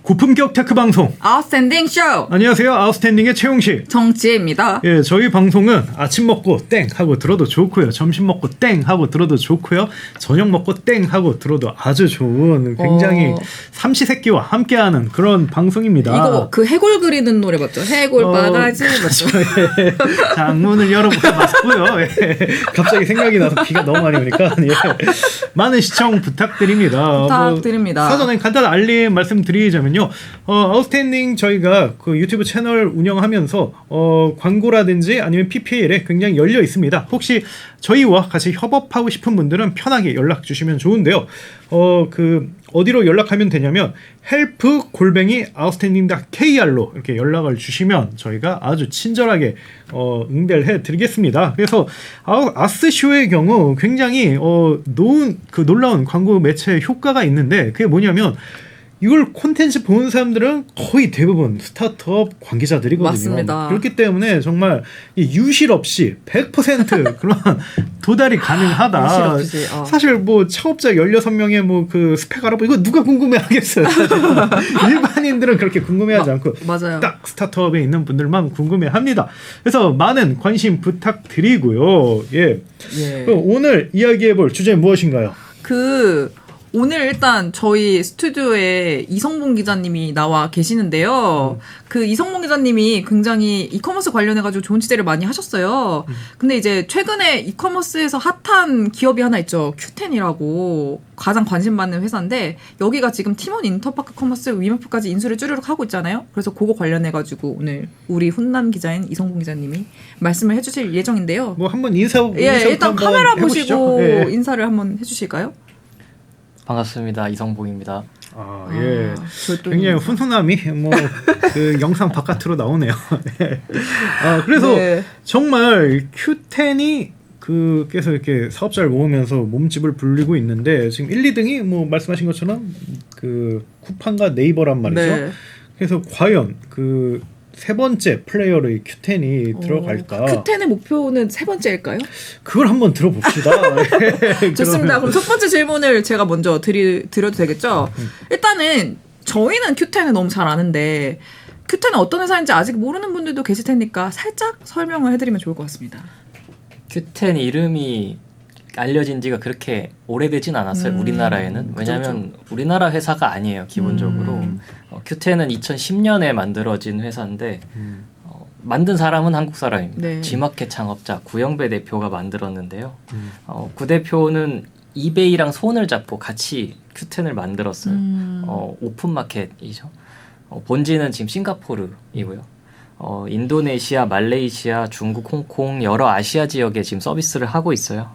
고품격 테크 방송 아웃스탠딩 쇼. 안녕하세요. 아웃스탠딩의 최용식 정지혜입니다. 예, 저희 방송은 아침 먹고 땡 하고 들어도 좋고요, 점심 먹고 땡 하고 들어도 좋고요, 저녁 먹고 땡 하고 들어도 아주 좋은 굉장히 삼시세끼와 함께하는 그런 방송입니다. 이거 그 해골 그리는 노래 맞죠? 해골 바가지 맞죠? 예. 장문을 열어보고 맞고요. 예. 갑자기 생각이 나서 비가 너무 많이 오니까 예. 많은 시청 부탁드립니다. 부탁드립니다. 사전에 간단한 알림 말씀드리자면요. 아웃스탠딩 저희가 그 유튜브 채널 운영하면서 광고라든지 아니면 PPL에 굉장히 열려 있습니다. 혹시 저희와 같이 협업하고 싶은 분들은 편하게 연락 주시면 좋은데요. 어디로 연락하면 되냐면 help@outstanding.kr로 이렇게 연락을 주시면 저희가 아주 친절하게 응대를 해드리겠습니다. 그래서 아스쇼의 경우 굉장히 놀라운 광고 매체 효과가 있는데 그게 뭐냐면 이걸 콘텐츠 보는 사람들은 거의 대부분 스타트업 관계자들이거든요. 맞습니다. 그렇기 때문에 정말 유실 없이 100% 그런 도달이 가능하다. 유실 없이, 사실 뭐 창업자 16명의 뭐 그 스펙 알아보고 이거 누가 궁금해하겠어요. 일반인들은 그렇게 궁금해하지 않고 맞아요. 딱 스타트업에 있는 분들만 궁금해합니다. 그래서 많은 관심 부탁드리고요. 예. 그럼 오늘 이야기해볼 주제는 무엇인가요? 오늘 일단 저희 스튜디오에 이성봉 기자님이 나와 계시는데요. 그 이성봉 기자님이 굉장히 이커머스 관련해가지고 좋은 취재를 많이 하셨어요. 근데 이제 최근에 이커머스에서 핫한 기업이 하나 있죠. Q10이라고 가장 관심 받는 회사인데 여기가 지금 팀원 인터파크 커머스 위메프까지 인수를 쭈르륵 하고 있잖아요. 그래서 그거 관련해가지고 오늘 우리 훈남 기자인 이성봉 기자님이 말씀을 해주실 예정인데요. 뭐 한번 인사 일단 카메라 보시고 예. 인사를 한번 해주실까요? 반갑습니다. 이성봉입니다. 예. 굉장히 훈훈함이 그 영상 바깥으로 나오네요. 네. 그래서 정말 Q10이 그래서 이렇게 사업자를 모으면서 몸집을 불리고 있는데 지금 1, 2등이 뭐 말씀하신 것처럼 그 쿠팡과 네이버란 말이죠. 네. 그래서 과연 그 세 번째 플레이어의 Q10이 들어갈까? Q10의 목표는 세 번째일까요? 그걸 한번 들어봅시다. 좋습니다. 그럼 첫 번째 질문을 제가 먼저 드려도 되겠죠? 일단은 저희는 Q10을 너무 잘 아는데 Q10은 어떤 회사인지 아직 모르는 분들도 계실 테니까 살짝 설명을 해드리면 좋을 것 같습니다. Q10 이름이 알려진 지가 그렇게 오래되진 않았어요. 우리나라에는. 왜냐하면 우리나라 회사가 아니에요. 기본적으로. Q10은 2010년에 만들어진 회사인데 만든 사람은 한국 사람입니다. 네. G마켓 창업자 구영배 대표가 만들었는데요. 구 대표는 이베이랑 손을 잡고 같이 Q10을 만들었어요. 오픈마켓이죠. 본지는 지금 싱가포르이고요. 인도네시아, 말레이시아, 중국, 홍콩 여러 아시아 지역에 지금 서비스를 하고 있어요.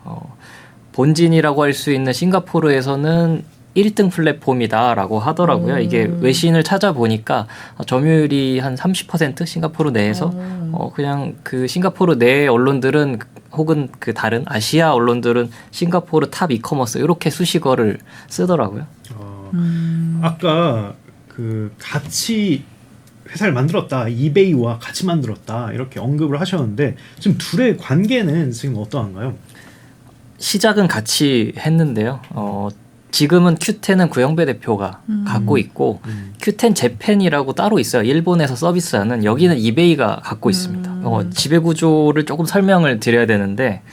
본진이라고 할 수 있는 싱가포르에서는 1등 플랫폼이다라고 하더라고요. 이게 외신을 찾아보니까 점유율이 한 30% 싱가포르 내에서 그냥 그 싱가포르 내 언론들은 혹은 그 다른 아시아 언론들은 싱가포르 탑 이커머스 이렇게 수식어를 쓰더라고요. 아까 그 같이 회사를 만들었다, 이베이와 같이 만들었다 이렇게 언급을 하셨는데 지금 둘의 관계는 지금 어떠한가요? 시작은 같이 했는데요. 지금은 Q10은 구영배 대표가 갖고 있고 Q10 재팬이라고 따로 있어요. 일본에서 서비스하는 여기는 이베이가 갖고 있습니다. 지배구조를 조금 설명을 드려야 되는데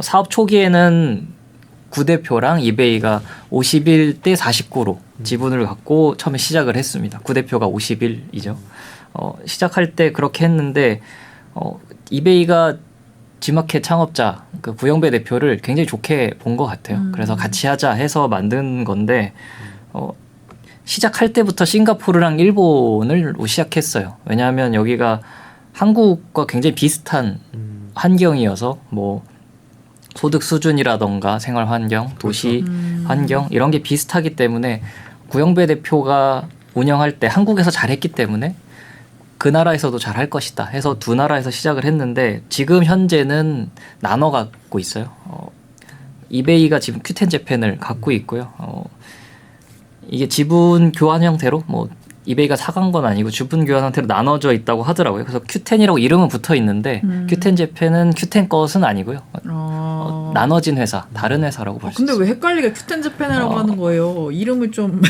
사업 초기에는 구 대표랑 이베이가 51대 49로 지분을 갖고 처음에 시작을 했습니다. 구 대표가 51이죠. 시작할 때 그렇게 했는데 이베이가 G마켓 창업자 그 구영배 대표를 굉장히 좋게 본 것 같아요. 그래서 같이 하자 해서 만든 건데 시작할 때부터 싱가포르랑 일본을 시작했어요. 왜냐하면 여기가 한국과 굉장히 비슷한 환경이어서 뭐 소득 수준이라던가 생활 환경, 도시 환경 이런 게 비슷하기 때문에 구영배 대표가 운영할 때 한국에서 잘했기 때문에 그 나라에서도 잘할 것이다 해서 두 나라에서 시작을 했는데 지금 현재는 나눠 갖고 있어요. 이베이가 지금 Q10 재팬을 갖고 있고요. 이게 지분 교환 형태로 뭐 이베이가 사간 건 아니고 지분 교환 형태로 나눠져 있다고 하더라고요. 그래서 Q10이라고 이름은 붙어 있는데 Q10 재팬은 Q10 것은 아니고요. 나눠진 회사, 다른 회사라고 볼 수 근데 있어요. 왜 헷갈리게 큐텐 재팬이라고 하는 거예요? 이름을 좀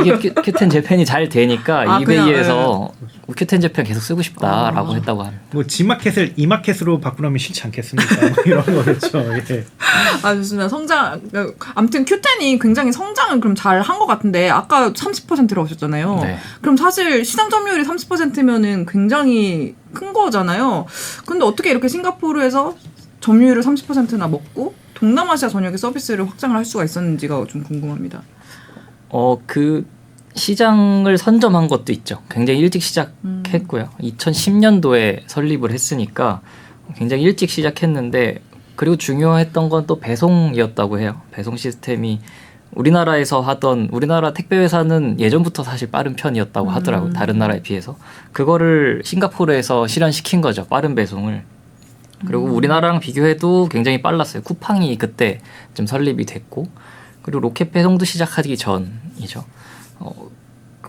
이게 큐텐 재팬이 잘 되니까 그냥, 이베이에서 큐텐 재팬 계속 쓰고 싶다라고 했다고 합니다. 뭐 지마켓을 이마켓으로 바꾸라면 싫지 않겠습니까? 뭐 이런 거겠죠. 예. 좋습니다. 아무튼 큐텐이 굉장히 성장을 그럼 잘 한 것 같은데 아까 30%라고 하셨잖아요. 네. 그럼 사실 시장 점유율이 30%면은 굉장히 큰 거잖아요. 근데 어떻게 이렇게 싱가포르에서 점유율을 30%나 먹고 동남아시아 전역의 서비스를 확장을 할 수가 있었는지가 좀 궁금합니다. 그 시장을 선점한 것도 있죠. 굉장히 일찍 시작했고요. 2010년도에 설립을 했으니까 굉장히 일찍 시작했는데 그리고 중요했던 건 또 배송이었다고 해요. 배송 시스템이 우리나라 택배 회사는 예전부터 사실 빠른 편이었다고 하더라고요. 다른 나라에 비해서. 그거를 싱가포르에서 실현시킨 거죠. 빠른 배송을. 그리고 우리나라랑 비교해도 굉장히 빨랐어요. 쿠팡이 그때 좀 설립이 됐고 그리고 로켓 배송도 시작하기 전이죠.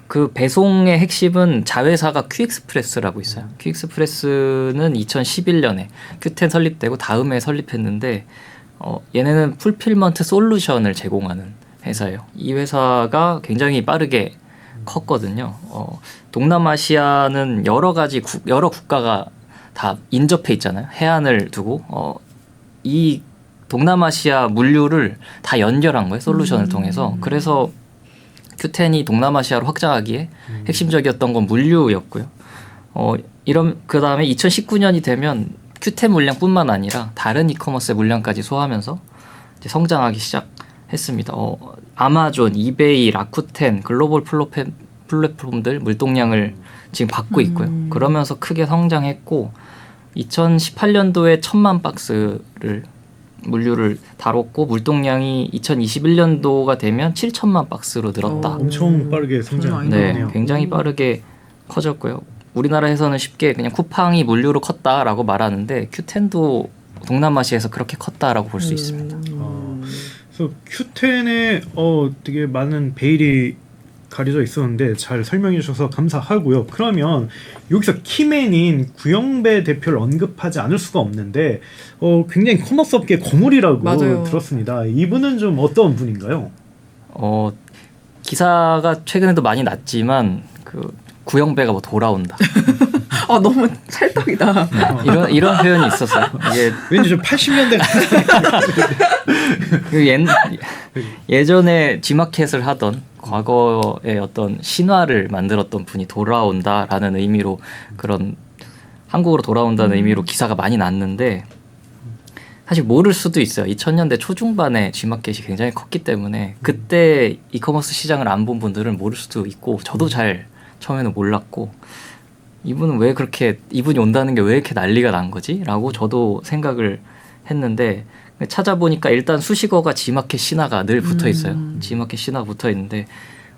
그 배송의 핵심은 자회사가 퀵익스프레스라고 있어요. 퀵익스프레스는 2011년에 큐텐 설립되고 다음에 설립했는데 얘네는 풀필먼트 솔루션을 제공하는 회사예요. 이 회사가 굉장히 빠르게 컸거든요. 동남아시아는 여러 국가가 다 인접해 있잖아요. 해안을 두고 이 동남아시아 물류를 다 연결한 거예요. 솔루션을 통해서. 그래서 큐텐이 동남아시아로 확장하기에 핵심적이었던 건 물류였고요. 그다음에 2019년이 되면 큐텐 물량뿐만 아니라 다른 이커머스 물량까지 소화하면서 이제 성장하기 시작했습니다. 아마존, 이베이, 라쿠텐, 글로벌 플랫폼들 물동량을 지금 받고 있고요. 그러면서 크게 성장했고 2018년도에 1,000만 박스를 물류를 다뤘고 물동량이 2021년도가 되면 7천만 박스로 늘었다. 엄청 빠르게 성장했네요. 굉장히 빠르게 커졌고요. 우리나라에서는 쉽게 그냥 쿠팡이 물류로 컸다라고 말하는데 큐텐도 동남아시아에서 그렇게 컸다라고 볼 수 있습니다. 그래서 큐텐에 되게 많은 베일이 가려져 있었는데 잘 설명해 주셔서 감사하고요. 그러면 여기서 키맨인 구영배 대표를 언급하지 않을 수가 없는데 굉장히 커머스 업계 거물이라고 맞아요. 들었습니다. 이분은 좀 어떤 분인가요? 기사가 최근에도 많이 났지만 그 구영배가 뭐 돌아온다. 너무 찰떡이다. 이런 표현이 있었어요. 이게 왠지 좀 80년대 예전에 G마켓을 하던 과거의 어떤 신화를 만들었던 분이 돌아온다라는 의미로 그런 한국으로 돌아온다는 의미로 기사가 많이 났는데 사실 모를 수도 있어요. 2000년대 초중반에 G마켓이 굉장히 컸기 때문에 그때 이커머스 시장을 안 본 분들은 모를 수도 있고 저도 잘 처음에는 몰랐고 이분이 온다는 게 왜 이렇게 난리가 난 거지? 라고 저도 생각을 했는데 찾아보니까 일단 수식어가 G마켓 신화가 늘 붙어 있어요. G마켓 신화 붙어 있는데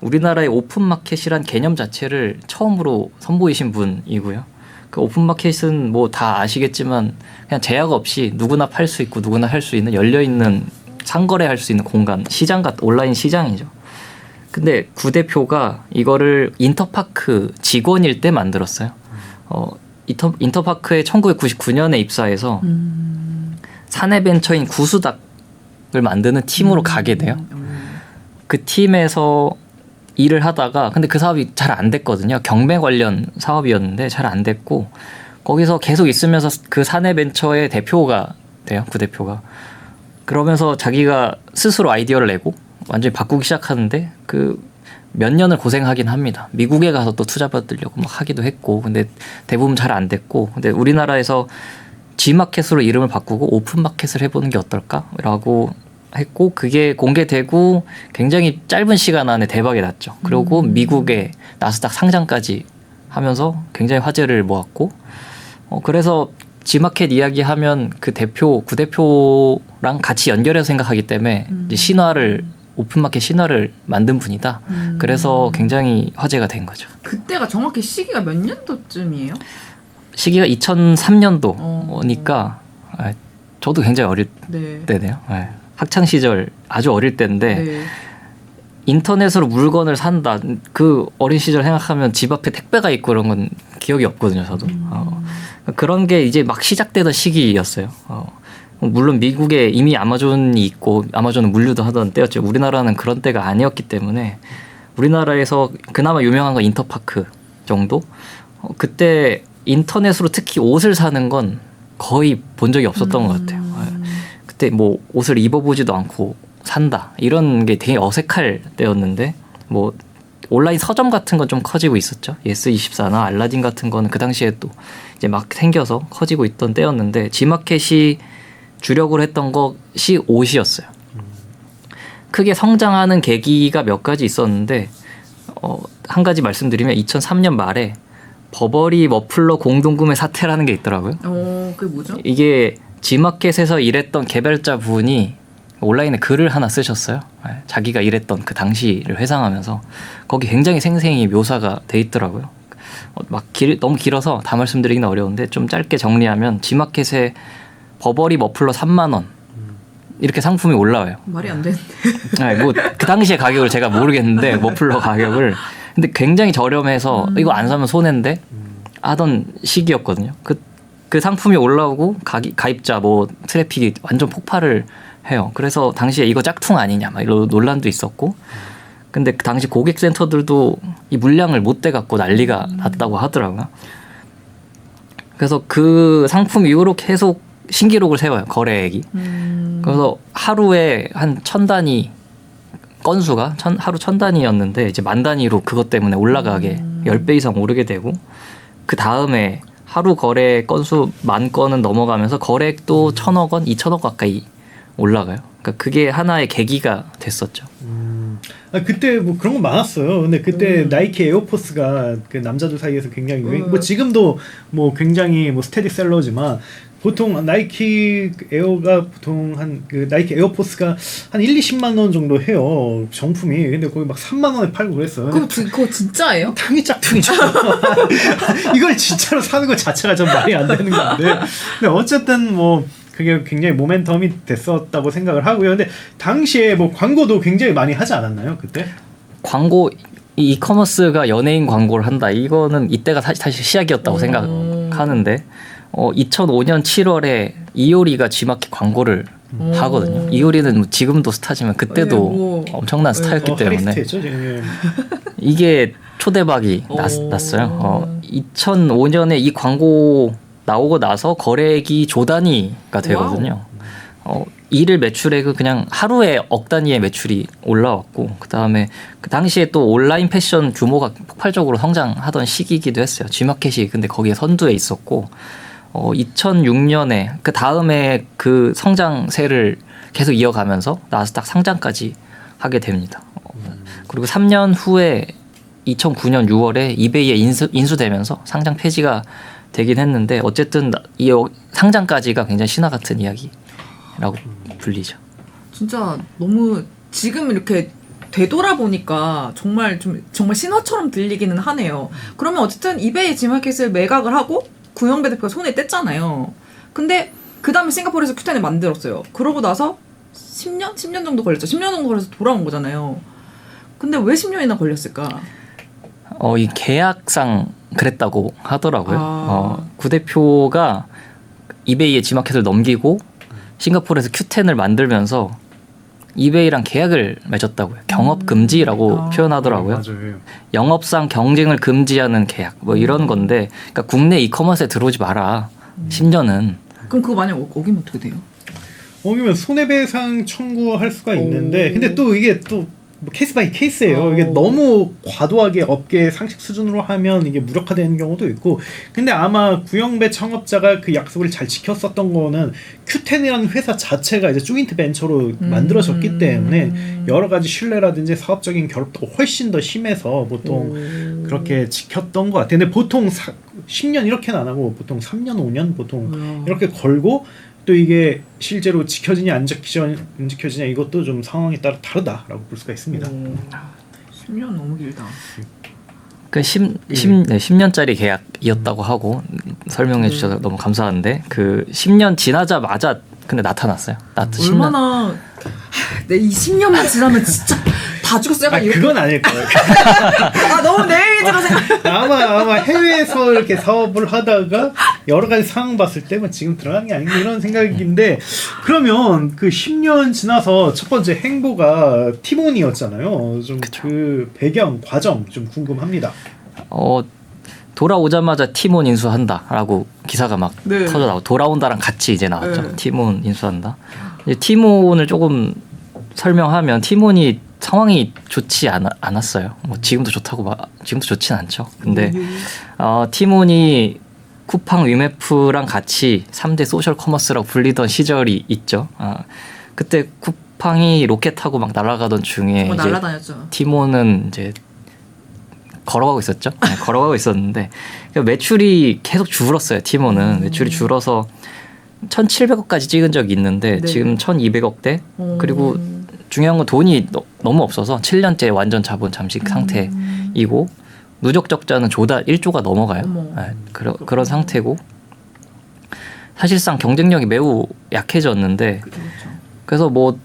우리나라의 오픈마켓이란 개념 자체를 처음으로 선보이신 분이고요. 그 오픈마켓은 뭐 다 아시겠지만 그냥 제약 없이 누구나 팔 수 있고 누구나 할 수 있는 열려있는 상거래할 수 있는 공간, 온라인 시장이죠. 근데 구 대표가 이거를 인터파크 직원일 때 만들었어요. 인터파크에 1999년에 입사해서 사내벤처인 구수닥을 만드는 팀으로 가게 돼요. 그 팀에서 일을 하다가 근데 그 사업이 잘 안 됐거든요. 경매 관련 사업이었는데 잘 안 됐고 거기서 계속 있으면서 그 사내벤처의 대표가 돼요. 구 대표가. 그러면서 자기가 스스로 아이디어를 내고 완전히 바꾸기 시작하는데 그 몇 년을 고생하긴 합니다. 미국에 가서 또 투자 받으려고 막 하기도 했고 근데 대부분 잘 안 됐고 근데 우리나라에서 G마켓으로 이름을 바꾸고 오픈마켓을 해보는 게 어떨까라고 했고 그게 공개되고 굉장히 짧은 시간 안에 대박이 났죠. 그리고 미국의 나스닥 상장까지 하면서 굉장히 화제를 모았고 그래서 G마켓 이야기하면 구 대표랑 같이 연결해서 생각하기 때문에 이제 오픈마켓 신화를 만든 분이다. 그래서 굉장히 화제가 된 거죠. 그때가 정확히 시기가 몇 년도쯤이에요? 시기가 2003년도니까 저도 굉장히 어릴 때네요. 네. 학창 시절 아주 어릴 때인데 인터넷으로 물건을 산다. 그 어린 시절 생각하면 집 앞에 택배가 있고 그런 건 기억이 없거든요. 저도 그런 게 이제 막 시작되던 시기였어요. 물론 미국에 이미 아마존이 있고 아마존은 물류도 하던 때였죠. 우리나라는 그런 때가 아니었기 때문에 우리나라에서 그나마 유명한 건 인터파크 정도. 그때 인터넷으로 특히 옷을 사는 건 거의 본 적이 없었던 것 같아요. 그때 뭐 옷을 입어보지도 않고 산다 이런 게 되게 어색할 때였는데 뭐 온라인 서점 같은 건 좀 커지고 있었죠. 예스24나 알라딘 같은 거는 그 당시에 또 이제 막 생겨서 커지고 있던 때였는데 지마켓이 주력으로 했던 것이 옷이었어요. 크게 성장하는 계기가 몇 가지 있었는데 한 가지 말씀드리면 2003년 말에 버버리 머플러 공동구매 사태라는 게 있더라고요. 그게 뭐죠? 이게 지마켓에서 일했던 개발자 분이 온라인에 글을 하나 쓰셨어요. 자기가 일했던 그 당시를 회상하면서 거기 굉장히 생생히 묘사가 돼 있더라고요. 너무 길어서 다 말씀드리기는 어려운데 좀 짧게 정리하면 지마켓에 버버리 머플러 3만 원 이렇게 상품이 올라와요. 말이 안 되는데. 그 당시의 가격을 제가 모르겠는데 머플러 가격을 근데 굉장히 저렴해서 이거 안 사면 손해인데 하던 시기였거든요. 그 상품이 올라오고 가입자 뭐 트래픽이 완전 폭발을 해요. 그래서 당시에 이거 짝퉁 아니냐 막 이런 논란도 있었고 근데 그 당시 고객센터들도 이 물량을 못 대갖고 난리가 났다고 하더라고요. 그래서 그 상품 이후로 계속 신기록을 세워요. 거래액이. 그래서 하루에 한 1000단위 건수가 하루 1000단위였는데 이제 만 단위로 그것 때문에 올라가게 10배 이상 오르게 되고 그 다음에 하루 거래 건수 10,000건은 넘어가면서 거래액도 1,000억 원, 2,000억 가까이 올라가요. 그러니까 그게 하나의 계기가 됐었죠. 그때 뭐 그런 거 많았어요. 근데 그때 나이키 에어포스가 그 남자들 사이에서 굉장히 뭐 지금도 뭐 굉장히 뭐 스테디셀러지만 보통 나이키 에어가 보통 그 나이키 에어포스가 한 1-20만 원 정도 해요. 정품이. 근데 거기 막 3만 원에 팔고 그랬어요. 그거 진짜예요? 당연히 짝퉁이죠. 이걸 진짜로 사는 것 자체가 좀 말이 안 되는 건데. 근데 어쨌든 뭐 그게 굉장히 모멘텀이 됐었다고 생각을 하고요. 근데 당시에 뭐 광고도 굉장히 많이 하지 않았나요, 그때? 광고 이커머스가 연예인 광고를 한다. 이거는 이때가 사실 시작이었다고 생각하는데 2005년 7월에 이효리가 G마켓 광고를 하거든요. 이효리는 뭐 지금도 스타지만 그때도 엄청난 스타였기 때문에 이게 초대박이 났어요. 2005년에 이 광고 나오고 나서 거래액이 조 단위가 되거든요. 일일 매출액은 그냥 하루에 억 단위의 매출이 올라왔고 그 다음에 그 당시에 또 온라인 패션 규모가 폭발적으로 성장하던 시기이기도 했어요. G마켓이 근데 거기에 선두에 있었고 2006년에 그 다음에 그 성장세를 계속 이어가면서 나스닥 상장까지 하게 됩니다. 그리고 3년 후에 2009년 6월에 이베이에 인수되면서 상장 폐지가 되긴 했는데 어쨌든 이 상장까지가 굉장히 신화 같은 이야기라고 불리죠. 진짜 너무 지금 이렇게 되돌아보니까 정말 신화처럼 들리기는 하네요. 그러면 어쨌든 이베이 G마켓을 매각을 하고 구영배 대표가 손에 뗐잖아요. 근데 그 다음에 싱가포르에서 큐텐을 만들었어요. 그러고 나서 10년? 10년 정도 걸렸죠. 10년 정도 걸려서 돌아온 거잖아요. 근데 왜 10년이나 걸렸을까? 이 계약상 그랬다고 하더라고요. 구 대표가 이베이에 G마켓을 넘기고 싱가포르에서 Q10을 만들면서 이베이랑 계약을 맺었다고요. 경업 금지라고 표현하더라고요. 맞아요. 영업상 경쟁을 금지하는 계약 뭐 이런 건데 그러니까 국내 이커머스에 들어오지 마라. 10년은. 그럼 그거 만약 어기면 어떻게 돼요? 어기면 손해배상 청구할 수가 있는데 근데 또 이게 또 뭐 케이스 바이 케이스예요. 이게 너무 과도하게 업계 상식 수준으로 하면 이게 무력화되는 경우도 있고 근데 아마 구영배 창업자가 그 약속을 잘 지켰었던 거는 Q10이라는 회사 자체가 이제 조인트 벤처로 만들어졌기 때문에 여러 가지 신뢰라든지 사업적인 결합도 훨씬 더 심해서 보통 그렇게 지켰던 것 같아요. 근데 보통 10년 이렇게는 안 하고 보통 3년 5년 보통 이렇게 걸고 또 이게 실제로 지켜지냐 안 지켜지냐 이것도 좀 상황에 따라 다르다라고 볼 수가 있습니다. 10년 너무 길다. 그 10년짜리 계약이었다고 하고 설명해 주셔서 너무 감사한데 그 10년 지나자마자 근데 나타났어요. 얼마나 이 10년만 지나면 진짜 다 죽었어요. 아, 약간 이렇게. 그건 아닐 거예요. 아 너무 내 이미지로 생각. 아마 해외에서 이렇게 사업을 하다가 여러 가지 상황 봤을 때 뭐 지금 들어가는 게 아닌가 이런 생각인데, 그러면 그 10년 지나서 첫 번째 행보가 티몬이었잖아요. 좀 그 배경 과정 좀 궁금합니다. 돌아오자마자 티몬 인수한다라고 기사가 막 네. 터져 나오고 돌아온다랑 같이 이제 나왔죠. 네. 티몬 인수한다. 이제 티몬을 조금 설명하면 티몬이 상황이 좋지 않았어요. 뭐 지금도 지금도 좋진 않죠. 근데 티몬이 쿠팡 위메프랑 같이 3대 소셜 커머스라고 불리던 시절이 있죠. 그때 쿠팡이 로켓 타고 막 날아가던 중에 이제 날아다녔죠. 티몬은 이제 걸어가고 있었죠. 네, 걸어가고 있었는데 매출이 계속 줄었어요. 티몬은 매출이 줄어서 1,700억까지 찍은 적이 있는데 네. 지금 1,200억대. 그리고 중요한 건 돈이 너무 없어서 7년째 완전 자본 잠식 상태이고 누적 적자는 조달 1조가 넘어가요. 네, 그런 상태고 사실상 경쟁력이 매우 약해졌는데 그렇죠. 그래서 뭐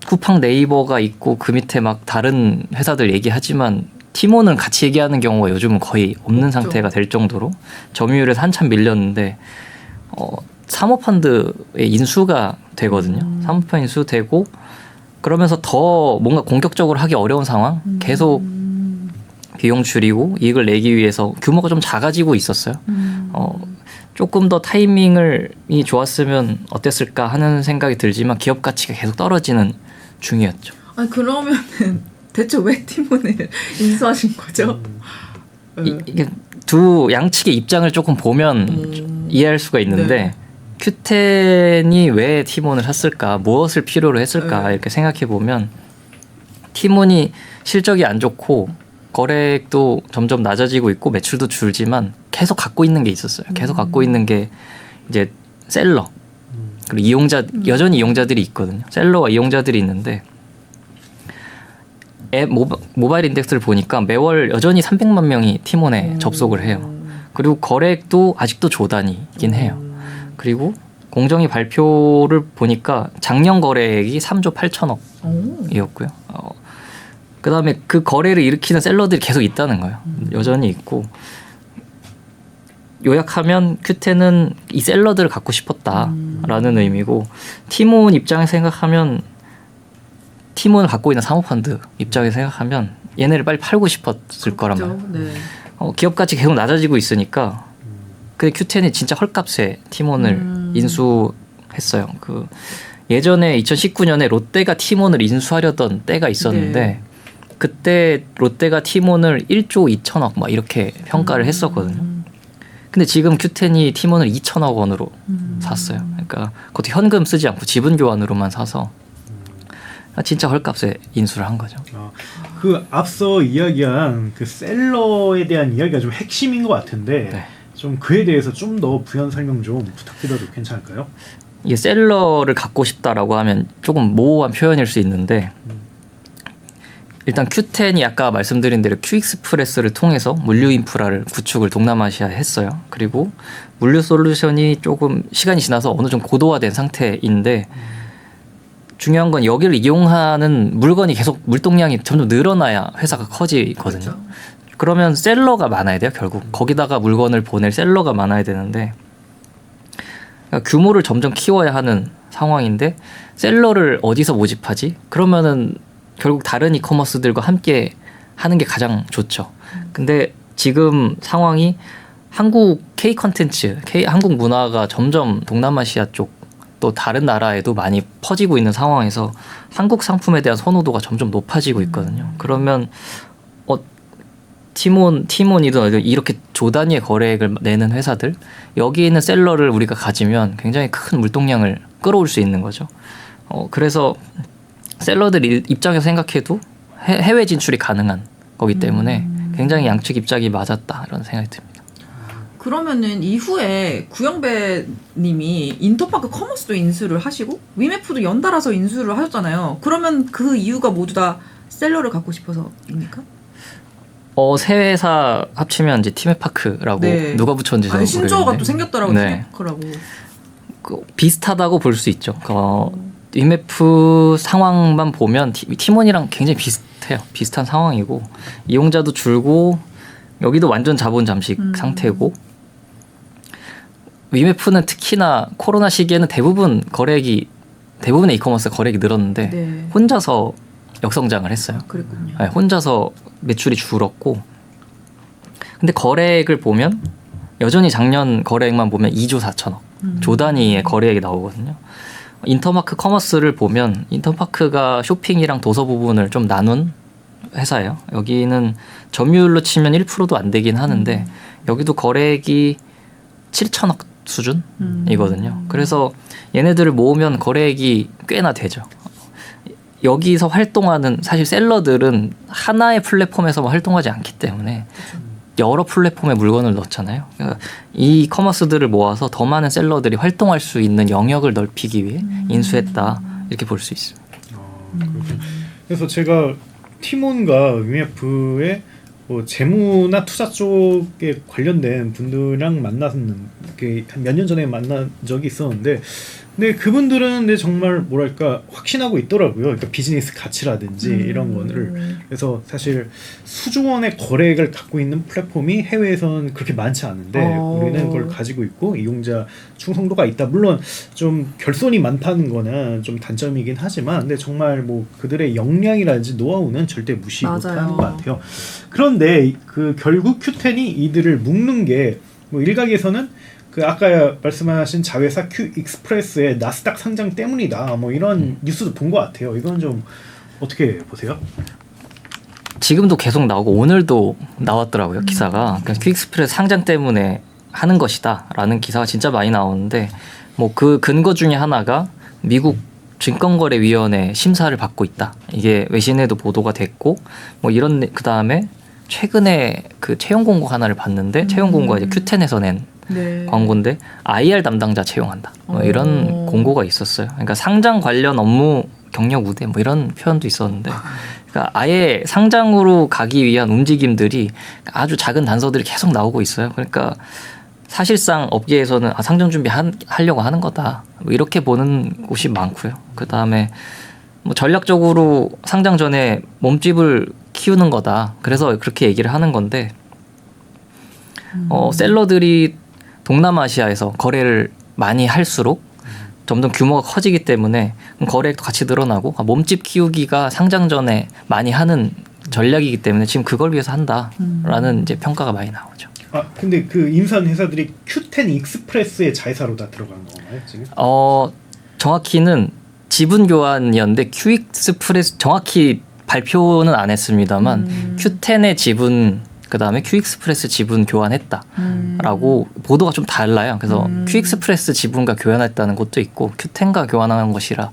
쿠팡 네이버가 있고 그 밑에 막 다른 회사들 얘기하지만 티몬은 같이 얘기하는 경우가 요즘은 거의 없는 없죠. 상태가 될 정도로 점유율에서 한참 밀렸는데 사모펀드의 인수가 되거든요. 사모펀드 인수되고 그러면서 더 뭔가 공격적으로 하기 어려운 상황, 계속 비용 줄이고 이익을 내기 위해서 규모가 좀 작아지고 있었어요. 조금 더 타이밍이 좋았으면 어땠을까 하는 생각이 들지만 기업 가치가 계속 떨어지는 중이었죠. 아니 그러면은 대체 왜 티몬을 인수하신 거죠? 이게 두 양측의 입장을 조금 보면 이해할 수가 있는데 네. 큐텐이 왜 티몬을 샀을까, 무엇을 필요로 했을까 네. 이렇게 생각해 보면 티몬이 실적이 안 좋고 거래액도 점점 낮아지고 있고 매출도 줄지만 계속 갖고 있는 게 있었어요. 계속 갖고 있는 게 이제 셀러 그리고 이용자 여전히 이용자들이 있거든요. 셀러와 이용자들이 있는데 앱 모바일 인덱스를 보니까 매월 여전히 300만 명이 티몬에 접속을 해요. 그리고 거래액도 아직도 조단이긴 해요. 그리고 공정위 발표를 보니까 작년 거래액이 3조 8천억이었고요. 그다음에 그 거래를 일으키는 셀러들이 계속 있다는 거예요. 여전히 있고 요약하면 큐텐은 이 셀러들을 갖고 싶었다라는 의미고 티몬 입장에서 생각하면 티몬을 갖고 있는 사모펀드 입장에서 생각하면 얘네를 빨리 팔고 싶었을 거란 말이에요. 네. 기업 가치 계속 낮아지고 있으니까 근데 큐텐이 진짜 헐값에 티몬을 인수했어요. 그 예전에 2019년에 롯데가 티몬을 인수하려던 때가 있었는데 네. 그때 롯데가 티몬을 1조 2천억 막 이렇게 평가를 했었거든요. 근데 지금 큐텐이 티몬을 2천억 원으로 샀어요. 그러니까 그것도 현금 쓰지 않고 지분 교환으로만 사서 진짜 헐값에 인수를 한 거죠. 그 앞서 이야기한 그 셀러에 대한 이야기가 좀 핵심인 것 같은데 네. 좀 그에 대해서 좀 더 부연 설명 좀 부탁드려도 괜찮을까요? 이게 셀러를 갖고 싶다라고 하면 조금 모호한 표현일 수 있는데 일단 큐텐이 아까 말씀드린 대로 큐익스프레스를 통해서 물류 인프라를 구축을 동남아시아에 했어요. 그리고 물류 솔루션이 조금 시간이 지나서 어느 정도 고도화된 상태인데 중요한 건 여기를 이용하는 물건이 계속 물동량이 점점 늘어나야 회사가 커지거든요. 그렇죠. 그러면 셀러가 많아야 돼요. 결국 거기다가 물건을 보낼 셀러가 많아야 되는데 그러니까 규모를 점점 키워야 하는 상황인데 셀러를 어디서 모집하지? 그러면은 결국 다른 이커머스들과 함께 하는 게 가장 좋죠. 근데 지금 상황이 한국 K 컨텐츠, 한국 문화가 점점 동남아시아 쪽 또 다른 나라에도 많이 퍼지고 있는 상황에서 한국 상품에 대한 선호도가 점점 높아지고 있거든요. 그러면 티몬이든 어디든 이렇게 조단위의 거래액을 내는 회사들 여기 있는 셀러를 우리가 가지면 굉장히 큰 물동량을 끌어올 수 있는 거죠. 그래서 셀러들 입장에서 생각해도 해외 진출이 가능한 거기 때문에 굉장히 양측 입장이 맞았다 이런 생각이 듭니다. 그러면은 이후에 구영배님이 인터파크 커머스도 인수를 하시고 위메프도 연달아서 인수를 하셨잖아요. 그러면 그 이유가 모두 다 셀러를 갖고 싶어서입니까? 세 회사 합치면 이제 티메파크라고 네. 누가 붙였는지 저는 신조어가 모르겠는데 또 생겼더라고요. 네. 티메파크라고. 비슷하다고 볼 수 있죠. 위메프 상황만 보면 티몬이랑 굉장히 비슷해요. 비슷한 상황이고 이용자도 줄고 여기도 완전 자본 잠식 상태고 위메프는 특히나 코로나 시기에는 대부분의 이커머스 거래액이 늘었는데 네. 혼자서 역성장을 했어요. 그랬군요. 네, 혼자서 매출이 줄었고 근데 거래액을 보면 여전히 작년 거래액만 보면 2조 4천억 조 단위의 거래액이 나오거든요. 인터마크 커머스를 보면 인터마크가 쇼핑이랑 도서 부분을 좀 나눈 회사예요. 여기는 점유율로 치면 1%도 안 되긴 하는데 여기도 거래액이 7천억 수준이거든요. 그래서 얘네들을 모으면 거래액이 꽤나 되죠. 여기서 활동하는 사실 셀러들은 하나의 플랫폼에서만 활동하지 않기 때문에 여러 플랫폼에 물건을 넣잖아요. 그러니까 이 커머스들을 모아서 더 많은 셀러들이 활동할 수 있는 영역을 넓히기 위해 인수했다 이렇게 볼 수 있습니다. 그렇군요. 그래서 제가 티몬과 위메프의 뭐 재무나 투자 쪽에 관련된 분들이랑 만났는 게 한 몇 년 전에 만난 적이 있었는데, 근데 그분들은 근데 정말 뭐랄까 확신하고 있더라고요. 그러니까 비즈니스 가치라든지 이런 거를. 그래서 사실 수조 원의 거래액을 갖고 있는 플랫폼이 해외에서는 그렇게 많지 않은데 우리는 그걸 가지고 있고 이용자 충성도가 있다. 물론 좀 결손이 많다는 거는 좀 단점이긴 하지만, 근데 정말 뭐 그들의 역량이라든지 노하우는 절대 무시 못하는 것 같아요. 그런데 그 결국 Q10이 이들을 묶는 게 뭐 일각에서는 그 아까 말씀하신 자회사 Q 익스프레스의 나스닥 상장 때문이다. 뭐 이런 뉴스도 본 것 같아요. 이건 좀 어떻게 보세요? 지금도 계속 나오고 오늘도 나왔더라고요. 기사가. 그러니까 퀵익스프레스 상장 때문에 하는 것이다라는 기사가 진짜 많이 나오는데 뭐 그 근거 중에 하나가 미국 증권거래위원회 심사를 받고 있다. 이게 외신에도 보도가 됐고 뭐 이런 그다음에 최근에 그 채용 공고 하나를 봤는데 채용 공고가 이제 Q10에서 낸 네. 광고인데 IR 담당자 채용한다. 뭐 이런 공고가 있었어요. 그러니까 상장 관련 업무 경력 우대 뭐 이런 표현도 있었는데 그러니까 아예 상장으로 가기 위한 움직임들이 아주 작은 단서들이 계속 나오고 있어요. 그러니까 사실상 업계에서는 상장 준비 하려고 하는 거다. 뭐 이렇게 보는 곳이 많고요. 그다음에 뭐 전략적으로 상장 전에 몸집을 키우는 거다. 그래서 그렇게 얘기를 하는 건데 셀러들이 동남아시아에서 거래를 많이 할수록 점점 규모가 커지기 때문에 거래액도 같이 늘어나고 몸집 키우기가 상장 전에 많이 하는 전략이기 때문에 지금 그걸 위해서 한다라는 이제 평가가 많이 나오죠. 아 근데 그 인수한 회사들이 Q10 익스프레스의 자회사로 다 들어간 건가요 지금? 정확히는 지분 교환이었는데 큐익스프레스 정확히 발표는 안 했습니다만 Q10의 지분 그다음에 큐익스프레스 지분 교환했다라고 보도가 좀 달라요. 그래서 큐익스프레스 지분과 교환했다는 것도 있고 Q10과 교환한 것이라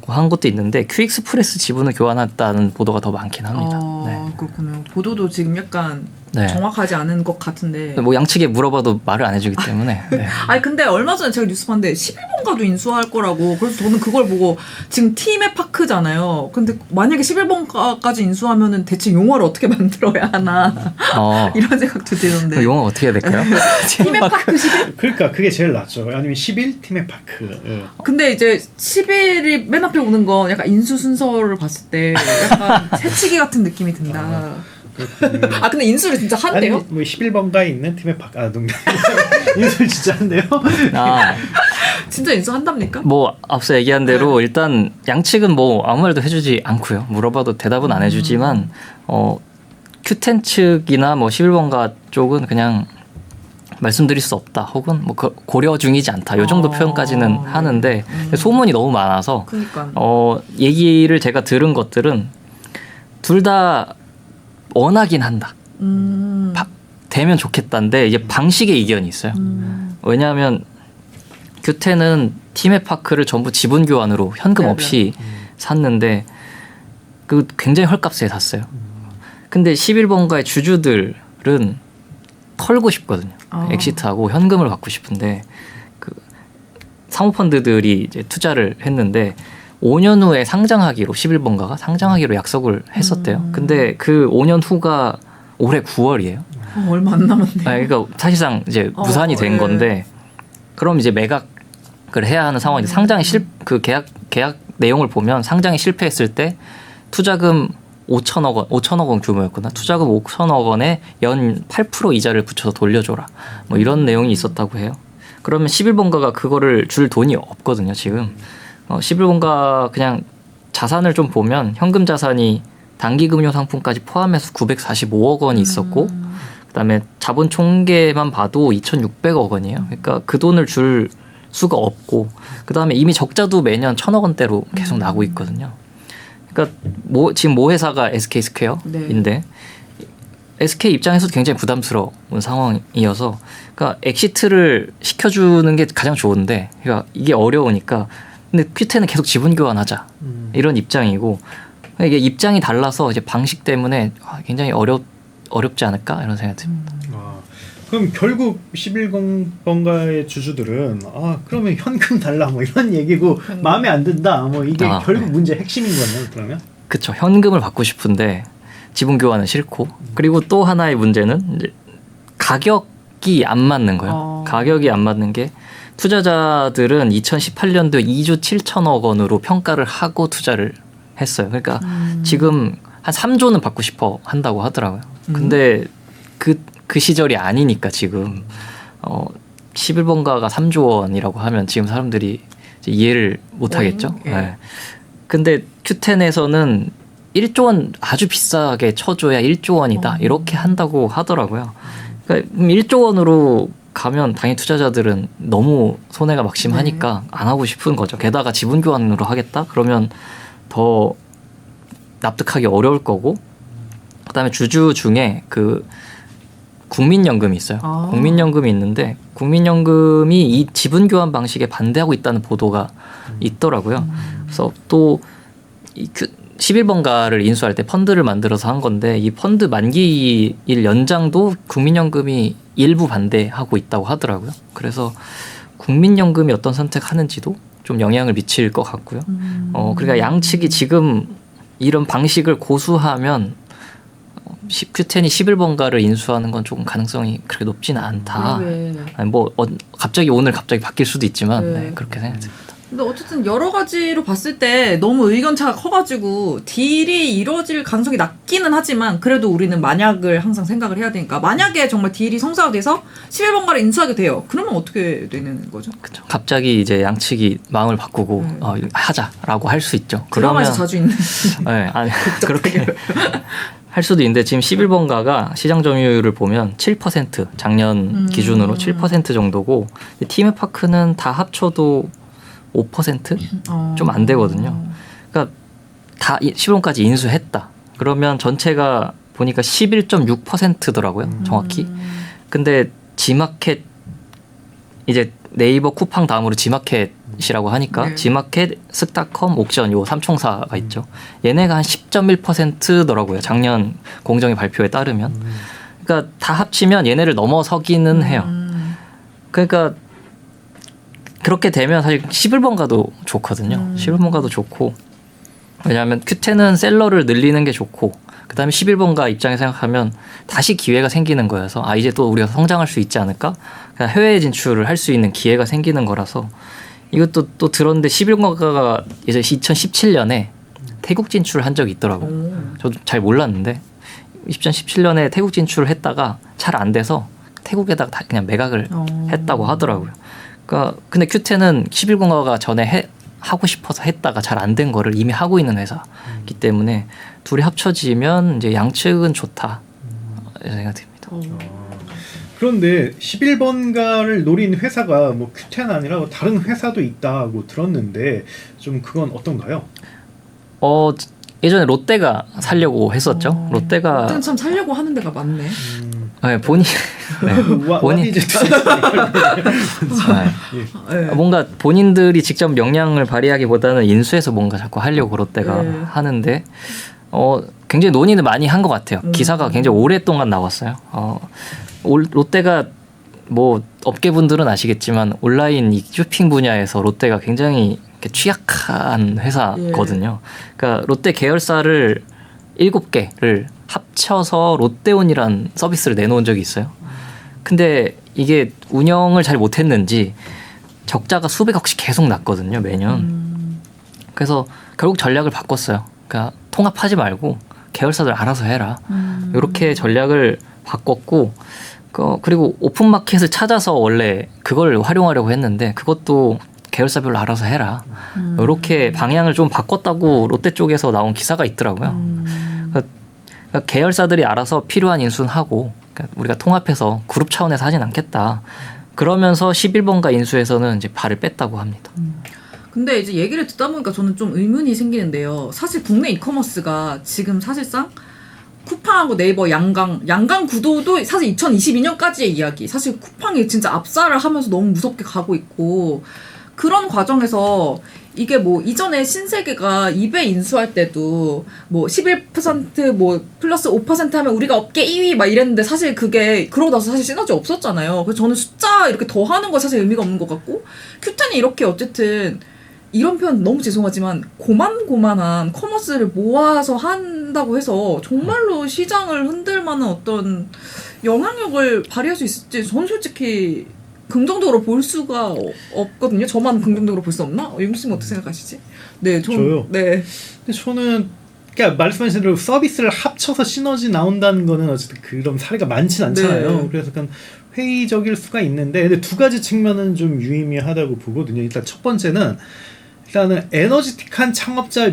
한 것도 있는데 큐익스프레스 지분을 교환했다는 보도가 더 많긴 합니다. 네. 그렇군요. 보도도 지금 약간 네. 정확하지 않은 것 같은데. 뭐 양측에 물어봐도 말을 안 해주기 때문에. 네. 아니 근데 얼마 전에 제가 뉴스 봤는데 11번가도 인수할 거라고. 그래서 저는 그걸 보고 지금 팀의 파크잖아요. 근데 만약에 11번가까지 인수하면은 대체 용어를 어떻게 만들어야 하나 이런 생각도 드는데. 용어 어떻게 해야 될까요? 팀의 파크 11? 그러니까 그게 제일 낫죠. 아니면 11 팀의 파크. 예. 근데 이제 11이 맨 앞에 오는 건 약간 인수 순서를 봤을 때 약간 새치기 같은 느낌이 든다. 아 근데 인수를 진짜 한대요? 아니, 뭐 11번가에 있는 팀의 파크. 농담. 인수를 진짜 한대요? 진짜 인수한답니까? 뭐 앞서 얘기한 대로 일단 양측은 뭐 아무 말도 해주지 않고요. 물어봐도 대답은 안 해주지만 Q10 측이나 뭐 11번가 쪽은 그냥 말씀드릴 수 없다. 혹은 뭐 고려 중이지 않다. 요 정도 표현까지는 하는데 소문이 너무 많아서 그러니까. 얘기를 제가 들은 것들은 둘 다 원하긴 한다. 되면 좋겠다인데 이제 방식의 이견이 있어요. 왜냐하면 Q10은 팀의 파크를 전부 지분 교환으로 현금 없이 샀는데 그 굉장히 헐값에 샀어요. 근데 11번가의 주주들은 털고 싶거든요. 엑시트하고 현금을 받고 싶은데 그 사모펀드들이 이제 투자를 했는데 5년 후에 상장하기로 11번가가 상장하기로 약속을 했었대요. 근데 그 5년 후가 올해 9월이에요. 얼마 안 남았네요. 그러니까 사실상 이제 무산이 된 건데 그럼 이제 매각을 해야 하는 상황인데 상장이 그 계약 내용을 보면 상장이 실패했을 때 투자금 5천억 원 규모였구나. 투자금 5천억 원에 연 8% 이자를 붙여서 돌려줘라. 뭐 이런 내용이 있었다고 해요. 그러면 11번가가 그거를 줄 돈이 없거든요, 지금. 11번가 그냥 자산을 좀 보면 현금 자산이 단기금융상품까지 포함해서 945억 원이 있었고 그다음에 자본 총계만 봐도 2,600억 원이에요. 그러니까 그 돈을 줄 수가 없고 그다음에 이미 적자도 매년 1,000억 원대로 계속 나고 있거든요. 그러니까 지금 모 회사가 SK 스퀘어인데 SK 입장에서도 굉장히 부담스러운 상황이어서 그러니까 엑시트를 시켜주는 게 가장 좋은데 그러니까 이게 어려우니까 근데 큐텐은 계속 지분 교환하자 이런 입장이고 이게 입장이 달라서 이제 방식 때문에 굉장히 어렵지 않을까 이런 생각이 듭니다. 그럼 결국 11번가의 주주들은 그러면 현금 달라 뭐 이런 얘기고 마음에 안 든다 뭐 이게 결국 문제 핵심인 거네요. 그러면 그렇죠. 현금을 받고 싶은데 지분 교환은 싫고 그리고 또 하나의 문제는 이제 가격이 안 맞는 거예요. 가격이 안 맞는 게 투자자들은 2018년도에 2조 7천억 원으로 평가를 하고 투자를 했어요. 그러니까 지금 한 3조는 받고 싶어 한다고 하더라고요. 근데 그 시절이 아니니까 지금 11번가가 3조 원이라고 하면 지금 사람들이 이제 이해를 못 하겠죠. 네. 근데 Q10에서는 1조 원 아주 비싸게 쳐줘야 1조 원이다 이렇게 한다고 하더라고요. 그러니까 1조 원으로 가면 당연히 투자자들은 너무 손해가 막심하니까 안 하고 싶은 거죠. 게다가 지분 교환으로 하겠다? 그러면 더 납득하기 어려울 거고 그다음에 주주 중에 그 국민연금이 있어요. 국민연금이 있는데 국민연금이 이 지분 교환 방식에 반대하고 있다는 보도가 있더라고요. 그래서 또 이 11번가를 인수할 때 펀드를 만들어서 한 건데 이 펀드 만기일 연장도 국민연금이 일부 반대하고 있다고 하더라고요. 그래서 국민연금이 어떤 선택하는지도 좀 영향을 미칠 것 같고요. 그러니까 양측이 지금 이런 방식을 고수하면 Q10이 11번가를 인수하는 건 조금 가능성이 그렇게 높지는 않다. 아니, 갑자기 바뀔 수도 있지만 네, 그렇게 생각됩니다. 근데 어쨌든 여러 가지로 봤을 때 너무 의견차가 커가지고 딜이 이루어질 가능성이 낮기는 하지만 그래도 우리는 만약을 항상 생각을 해야 되니까 만약에 정말 딜이 성사돼서 11번가를 인수하게 돼요. 그러면 어떻게 되는 거죠? 그렇죠. 갑자기 이제 양측이 마음을 바꾸고 하자라고 할 수 있죠. 드라마에서 자주 있는. 네, 아니 그렇게 할 수도 있는데 지금 11번가가 시장 점유율을 보면 7% 작년 기준으로 7% 정도고 티맵파크는 다 합쳐도 5% 좀 안 되거든요. 그러니까 다 11번까지 인수했다. 그러면 전체가 보니까 11.6%더라고요. 정확히. 근데 지마켓 이제 네이버 쿠팡 다음으로 지마켓이라고 하니까 지마켓, 스타컴, 옥션 요 3총사가 있죠. 얘네가 한 10.1%더라고요. 작년 공정위 발표에 따르면. 그러니까 다 합치면 얘네를 넘어서기는 해요. 그러니까 그렇게 되면 사실 11번가도 좋거든요. 11번가도 좋고 왜냐하면 Q10은 셀러를 늘리는 게 좋고 그다음에 11번가 입장에 생각하면 다시 기회가 생기는 거여서 이제 또 우리가 성장할 수 있지 않을까? 그냥 해외 진출을 할 수 있는 기회가 생기는 거라서 이것도 또 들었는데 11번가가 예전 2017년에 태국 진출을 한 적이 있더라고요. 저도 잘 몰랐는데 2017년에 태국 진출을 했다가 잘 안 돼서 태국에다가 다 그냥 매각을 했다고 하더라고요. 그러니까 근데 Q10은 11번가가 전에 하고 싶어서 했다가 잘 안 된 거를 이미 하고 있는 회사이기 때문에 둘이 합쳐지면 이제 양측은 좋다 이런 생각이 듭니다. 그런데 11번가를 노린 회사가 뭐 Q10 아니라 다른 회사도 있다고 들었는데 좀 그건 어떤가요? 예전에 롯데가 살려고 했었죠. 롯데가 참 살려고 하는 데가 많네. 네, 본인 뭔가 본인들이 직접 역량을 발휘하기보다는 인수해서 뭔가 자꾸 하려고 롯데가 하는데 굉장히 논의를 많이 한 것 같아요. 기사가 굉장히 오랫동안 나왔어요. 롯데가 뭐 업계분들은 아시겠지만 온라인 이 쇼핑 분야에서 롯데가 굉장히 취약한 회사거든요. 그러니까 롯데 계열사를 7개를 합쳐서 롯데온이란 서비스를 내놓은 적이 있어요. 근데 이게 운영을 잘 못했는지 적자가 수백억씩 계속 났거든요, 매년. 그래서 결국 전략을 바꿨어요. 그러니까 통합하지 말고 계열사들 알아서 해라. 이렇게 전략을 바꿨고 그리고 오픈마켓을 찾아서 원래 그걸 활용하려고 했는데 그것도 계열사별로 알아서 해라. 이렇게 방향을 좀 바꿨다고 롯데 쪽에서 나온 기사가 있더라고요. 그러니까 계열사들이 알아서 필요한 인수는 하고 그러니까 우리가 통합해서 그룹 차원에서 하진 않겠다. 그러면서 11번가 인수에서는 이제 발을 뺐다고 합니다. 근데 이제 얘기를 듣다 보니까 저는 좀 의문이 생기는데요. 사실 국내 이커머스가 지금 사실상 쿠팡하고 네이버 양강 구도도 사실 2022년까지의 이야기. 사실 쿠팡이 진짜 압살을 하면서 너무 무섭게 가고 있고 그런 과정에서 이게 뭐 이전에 신세계가 이베이 인수할 때도 뭐 11% 플러스 5% 하면 우리가 업계 2위 막 이랬는데 사실 그게 그러고 나서 사실 시너지 없었잖아요. 그래서 저는 숫자 이렇게 더 하는 거 사실 의미가 없는 것 같고 큐텐이 이렇게 어쨌든 이런 표현 너무 죄송하지만 고만고만한 커머스를 모아서 한다고 해서 정말로 시장을 흔들 만한 어떤 영향력을 발휘할 수 있을지 저는 솔직히 긍정적으로 볼 수가 없거든요. 저만 긍정적으로 볼 수 없나? 임수님 어떻게 생각하시지? 네, 저요? 네. 근데 저는 그러니까 말씀하신 대로 서비스를 합쳐서 시너지 나온다는 거는 어쨌든 그런 사례가 많진 않잖아요. 네. 그래서 약간 회의적일 수가 있는데 근데 두 가지 측면은 좀 유의미하다고 보거든요. 일단 첫 번째는 일단은 에너지틱한 창업자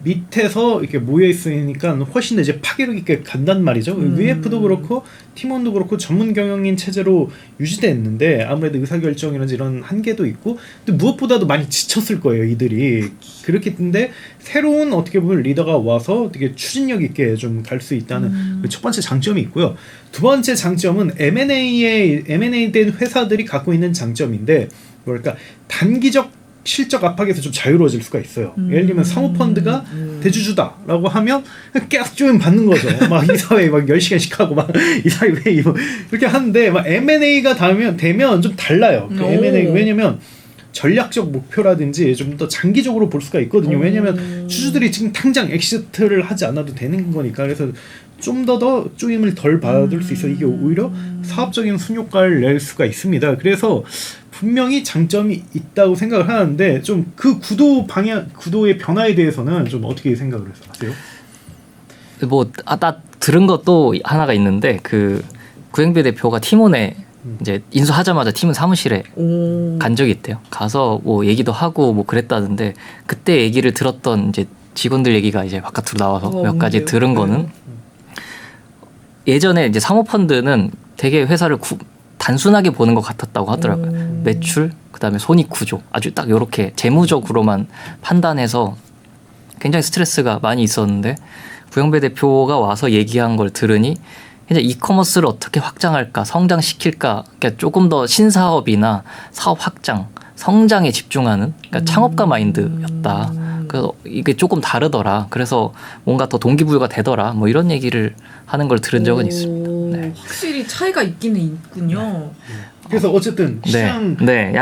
밑에서 이렇게 모여 있으니까 훨씬 더 이제 파괴력 있게 간단 말이죠. VF도 그렇고 팀원도 그렇고 전문 경영인 체제로 유지됐는데 아무래도 의사결정이라든지 이런 한계도 있고 근데 무엇보다도 많이 지쳤을 거예요 이들이. 그렇기 때문에 새로운 어떻게 보면 리더가 와서 되게 추진력 있게 좀 갈 수 있다는 그 첫 번째 장점이 있고요. 두 번째 장점은 M&A 된 회사들이 갖고 있는 장점인데 뭐랄까 단기적 실적 압박에서 좀 자유로워질 수가 있어요. 예를 들면 사모펀드가 대주주다라고 하면 계속 좀 받는 거죠. 막 이사회 막 10시간씩 하고 막 이사회 회의 뭐 이렇게 하는데 막 M&A가 되면 좀 달라요. 그 M&A 왜냐면 전략적 목표라든지 좀 더 장기적으로 볼 수가 있거든요. 왜냐면 주주들이 지금 당장 엑시트를 하지 않아도 되는 거니까. 그래서 좀 더 쪼임을 덜 받을 수 있어. 이게 오히려 사업적인 순효과를 낼 수가 있습니다. 그래서 분명히 장점이 있다고 생각을 하는데 좀 그 구도의 변화에 대해서는 좀 어떻게 생각을 하세요? 나 들은 것도 하나가 있는데 그 구행배 대표가 팀원에 이제 인수하자마자 팀원 사무실에 간 적이 있대요. 가서 뭐 얘기도 하고 뭐 그랬다는데 그때 얘기를 들었던 이제 직원들 얘기가 이제 바깥으로 나와서 몇 가지 뭔데요? 들은 거는 예전에 이제 사모펀드는 되게 회사를 단순하게 보는 것 같았다고 하더라고요. 매출, 그다음에 손익 구조, 아주 딱 이렇게 재무적으로만 판단해서 굉장히 스트레스가 많이 있었는데 구영배 대표가 와서 얘기한 걸 들으니 이제 이커머스를 어떻게 확장할까, 성장시킬까, 그러니까 조금 더 신사업이나 사업 확장, 성장에 집중하는 그러니까 창업가 마인드였다. 그래서 이게 조금 다르더라. 그래서 뭔가 더 동기부여가 되더라. 뭐 이런 얘기를 하는 걸 들은 적은 있습니다. 네. 확실히 차이가 있기는 있군요. 그래서 어쨌든 시장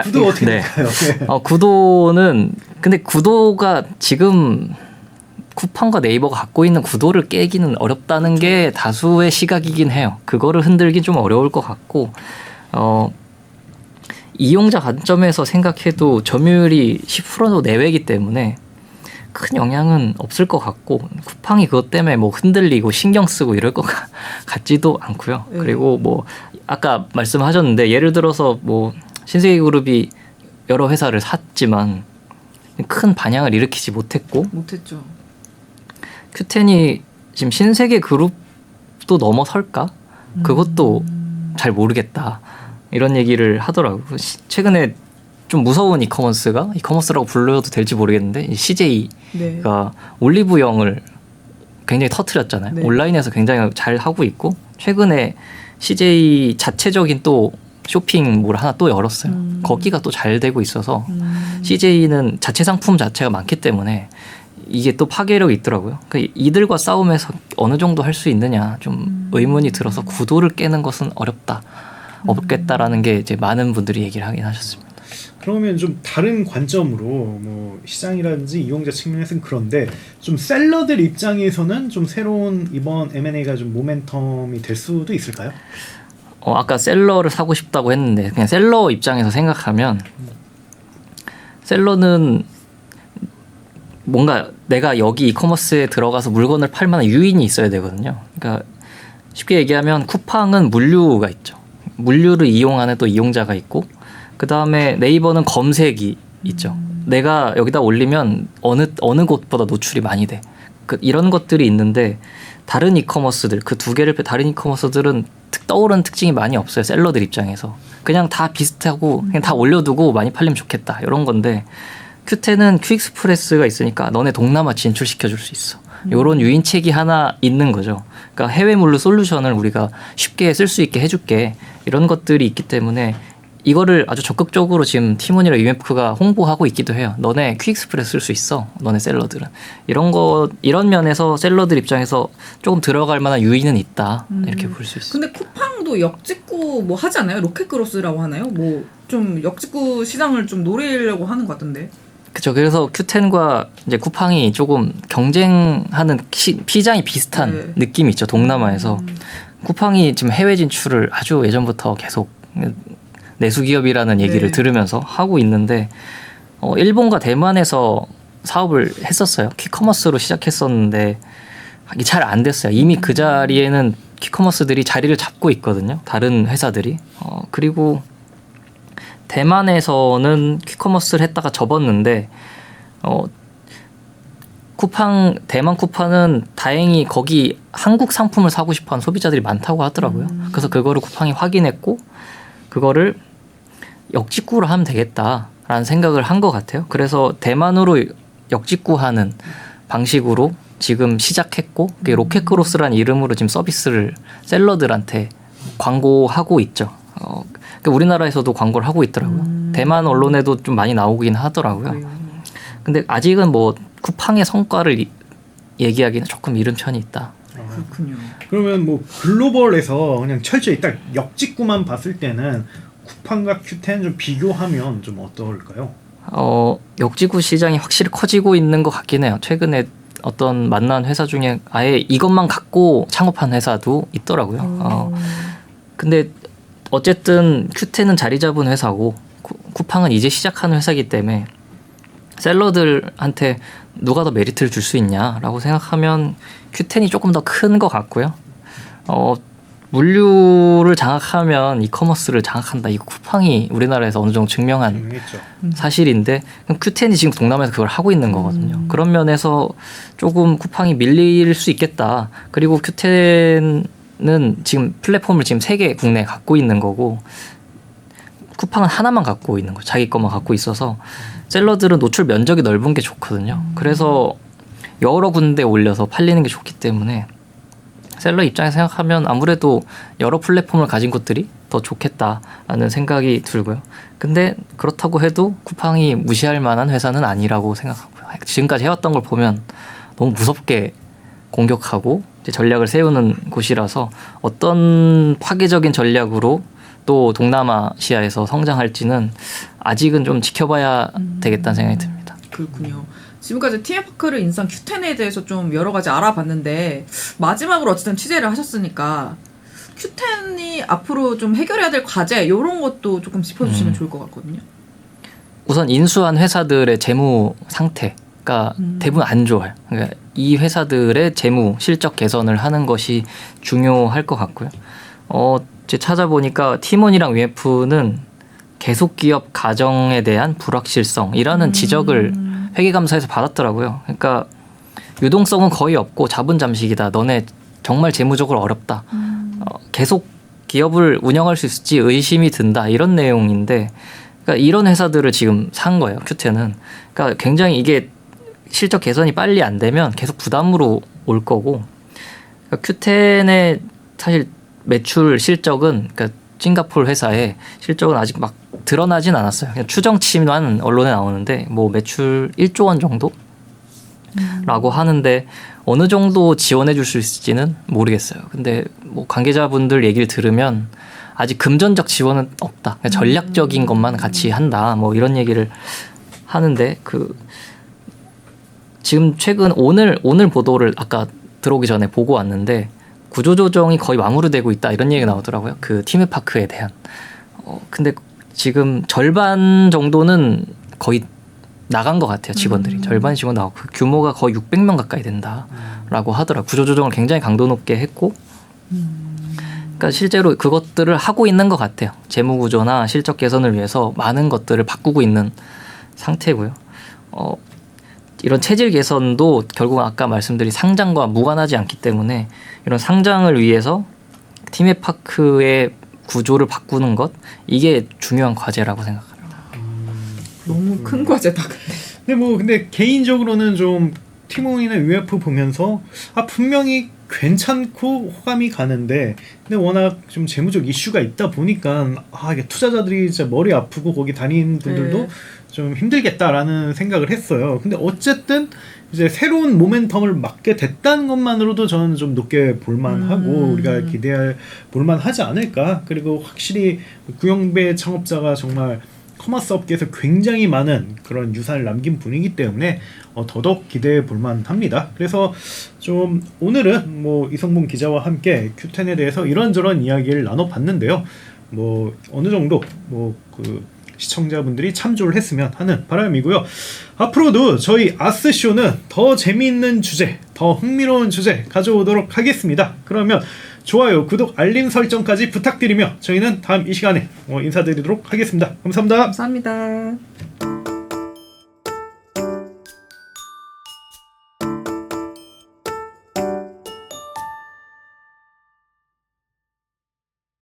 구도 어떻게 될까요? 구도는 근데 구도가 지금 쿠팡과 네이버가 갖고 있는 구도를 깨기는 어렵다는 게 다수의 시각이긴 해요. 그거를 흔들긴 좀 어려울 것 같고 이용자 관점에서 생각해도 점유율이 10% 내외이기 때문에 큰 영향은 없을 것 같고 쿠팡이 그것 때문에 뭐 흔들리고 신경 쓰고 이럴 것 같지도 않고요. 그리고 뭐 아까 말씀하셨는데 예를 들어서 뭐 신세계그룹이 여러 회사를 샀지만 큰 반향을 일으키지 못했고 못했죠. 큐텐이 지금 신세계그룹도 넘어설까? 그것도 잘 모르겠다. 이런 얘기를 하더라고요. 최근에 좀 무서운 이커머스라고 불러도 될지 모르겠는데 CJ가 네. 올리브영을 굉장히 터트렸잖아요. 네. 온라인에서 굉장히 잘 하고 있고 최근에 CJ 자체적인 또 쇼핑몰 하나 또 열었어요. 거기가 또 잘 되고 있어서 CJ는 자체 상품 자체가 많기 때문에 이게 또 파괴력이 있더라고요. 그러니까 이들과 싸움에서 어느 정도 할 수 있느냐 좀 의문이 들어서 구도를 깨는 것은 없겠다라는 게 이제 많은 분들이 얘기를 하긴 하셨습니다. 그러면 좀 다른 관점으로 뭐 시장이라든지 이용자 측면에서는 그런데 좀 셀러들 입장에서는 좀 새로운 이번 M&A가 좀 모멘텀이 될 수도 있을까요? 아까 셀러를 사고 싶다고 했는데 그냥 셀러 입장에서 생각하면 셀러는 뭔가 내가 여기 이커머스에 들어가서 물건을 팔 만한 유인이 있어야 되거든요. 그러니까 쉽게 얘기하면 쿠팡은 물류가 있죠. 물류를 이용하는 또 이용자가 있고, 그 다음에 네이버는 검색이 있죠. 내가 여기다 올리면 어느 곳보다 노출이 많이 돼. 이런 것들이 있는데 다른 이커머스들, 그 두 개를 다른 이커머스들은 떠오르는 특징이 많이 없어요. 셀러들 입장에서 그냥 다 비슷하고 그냥 다 올려두고 많이 팔리면 좋겠다 이런 건데, 큐텐은 퀵스프레스가 있으니까 너네 동남아 진출시켜줄 수 있어. 요런 유인책이 하나 있는 거죠. 그러니까 해외 물류 솔루션을 우리가 쉽게 쓸 수 있게 해줄게, 이런 것들이 있기 때문에 이거를 아주 적극적으로 지금 티몬이랑 UMF가 홍보하고 있기도 해요. 너네 퀵스프레스 쓸 수 있어, 너네 셀러들은. 이런 면에서 셀러들 입장에서 조금 들어갈 만한 유인은 있다, 이렇게 볼 수 있어요. 근데 쿠팡도 역직구 뭐 하지 않아요? 로켓크로스라고 하나요? 뭐 좀 역직구 시장을 좀 노리려고 하는 것 같던데. 그렇죠. 그래서 큐텐과 이제 쿠팡이 조금 경쟁하는 피장이 비슷한 느낌이 있죠. 동남아에서 쿠팡이 지금 해외 진출을 아주 예전부터 계속 내수 기업이라는 얘기를 들으면서 하고 있는데, 일본과 대만에서 사업을 했었어요. 퀵커머스로 시작했었는데 이게 잘 안 됐어요. 이미 그 자리에는 퀵커머스들이 자리를 잡고 있거든요. 다른 회사들이. 그리고 대만에서는 퀵커머스를 했다가 접었는데, 대만 쿠팡은 다행히 거기 한국 상품을 사고 싶어하는 소비자들이 많다고 하더라고요. 그래서 그거를 쿠팡이 확인했고 그거를 역직구로 하면 되겠다라는 생각을 한 것 같아요. 그래서 대만으로 역직구하는 방식으로 지금 시작했고, 그게 로켓크로스라는 이름으로 지금 서비스를 셀러들한테 광고하고 있죠. 그러니까 우리나라에서도 광고를 하고 있더라고요. 대만 언론에도 좀 많이 나오긴 하더라고요. 근데 아직은 뭐 쿠팡의 성과를 얘기하기는 조금 이른 편이 있다. 그렇군요. 그러면 뭐 글로벌에서 그냥 철저히 딱 역직구만 봤을 때는 쿠팡과 큐텐 좀 비교하면 좀 어떨까요? 역직구 시장이 확실히 커지고 있는 것 같긴 해요. 최근에 어떤 만난 회사 중에 아예 이것만 갖고 창업한 회사도 있더라고요. 근데 어쨌든 큐텐은 자리 잡은 회사고 쿠팡은 이제 시작하는 회사이기 때문에 셀러들한테 누가 더 메리트를 줄 수 있냐라고 생각하면 큐텐이 조금 더 큰 것 같고요. 물류를 장악하면 이커머스를 장악한다. 이거 쿠팡이 우리나라에서 어느 정도 증명한 사실인데, 그럼 큐텐이 지금 동남아에서 그걸 하고 있는 거거든요. 그런 면에서 조금 쿠팡이 밀릴 수 있겠다. 그리고 큐텐은 지금 플랫폼을 지금 3개 국내에 갖고 있는 거고, 쿠팡은 하나만 갖고 있는 거죠. 자기 것만 갖고 있어서 셀러들은 노출 면적이 넓은 게 좋거든요. 그래서 여러 군데 올려서 팔리는 게 좋기 때문에 셀러 입장에서 생각하면 아무래도 여러 플랫폼을 가진 곳들이 더 좋겠다라는 생각이 들고요. 근데 그렇다고 해도 쿠팡이 무시할 만한 회사는 아니라고 생각하고요. 지금까지 해왔던 걸 보면 너무 무섭게 공격하고 이제 전략을 세우는 곳이라서 어떤 파괴적인 전략으로 또 동남아시아에서 성장할지는 아직은 좀 지켜봐야 되겠다는 생각이 듭니다. 그렇군요. 지금까지 TM파크를 인수한 큐텐에 대해서 좀 여러 가지 알아봤는데, 마지막으로 어쨌든 취재를 하셨으니까 큐텐이 앞으로 좀 해결해야 될 과제 이런 것도 조금 짚어주시면 좋을 것 같거든요. 우선 인수한 회사들의 재무 상태가 대부분 안 좋아요. 그러니까 이 회사들의 재무 실적 개선을 하는 것이 중요할 것 같고요. 제가 찾아보니까 티몬이랑 UMF는 계속 기업 가정에 대한 불확실성이라는 지적을 회계감사에서 받았더라고요. 그러니까 유동성은 거의 없고 자본 잠식이다. 너네 정말 재무적으로 어렵다. 계속 기업을 운영할 수 있을지 의심이 든다. 이런 내용인데, 그러니까 이런 회사들을 지금 산 거예요. 큐텐은. 그러니까 굉장히 이게 실적 개선이 빨리 안 되면 계속 부담으로 올 거고, 그러니까 큐텐의 사실 매출 실적은, 그러니까 싱가포르 회사의 실적은 아직 막 드러나진 않았어요. 그냥 추정치만 언론에 나오는데 뭐 매출 1조 원 정도라고 하는데 어느 정도 지원해 줄 수 있을지는 모르겠어요. 근데 뭐 관계자분들 얘기를 들으면 아직 금전적 지원은 없다. 그냥 전략적인 것만 같이 한다. 뭐 이런 얘기를 하는데, 지금 최근 오늘 보도를 아까 들어오기 전에 보고 왔는데 구조조정이 거의 마무리되고 있다 이런 얘기가 나오더라고요. 그 티맵파크에 대한. 근데 지금 절반 정도는 거의 나간 것 같아요. 직원들이 절반 직원 나오고 그 규모가 거의 600명 가까이 된다라고 하더라고요. 구조조정을 굉장히 강도 높게 했고 그러니까 실제로 그것들을 하고 있는 것 같아요. 재무구조나 실적 개선을 위해서 많은 것들을 바꾸고 있는 상태고요. 이런 체질 개선도 결국 아까 말씀드린 상장과 무관하지 않기 때문에 이런 상장을 위해서 티맵파크의 구조를 바꾸는 것 이게 중요한 과제라고 생각합니다. 너무 큰 과제다. 근데 개인적으로는 좀 티몬이나 UF 보면서 분명히 괜찮고 호감이 가는데 근데 워낙 좀 재무적 이슈가 있다 보니까 이게 투자자들이 진짜 머리 아프고 거기 다니는 분들도 네. 좀 힘들겠다라는 생각을 했어요. 근데 어쨌든 이제 새로운 모멘텀을 맞게 됐다는 것만으로도 저는 좀 높게 볼만하고 우리가 기대할 볼만하지 않을까. 그리고 확실히 구형배 창업자가 정말 커머스 업계에서 굉장히 많은 그런 유산을 남긴 분이기 때문에 더더욱 기대해 볼만합니다. 그래서 좀 오늘은 이성봉 기자와 함께 Q10에 대해서 이런저런 이야기를 나눠봤는데요. 어느 정도 그 시청자분들이 참조를 했으면 하는 바람이고요. 앞으로도 저희 아스쇼는 더 재미있는 주제, 더 흥미로운 주제 가져오도록 하겠습니다. 그러면 좋아요, 구독, 알림 설정까지 부탁드리며 저희는 다음 이 시간에 인사드리도록 하겠습니다. 감사합니다. 감사합니다.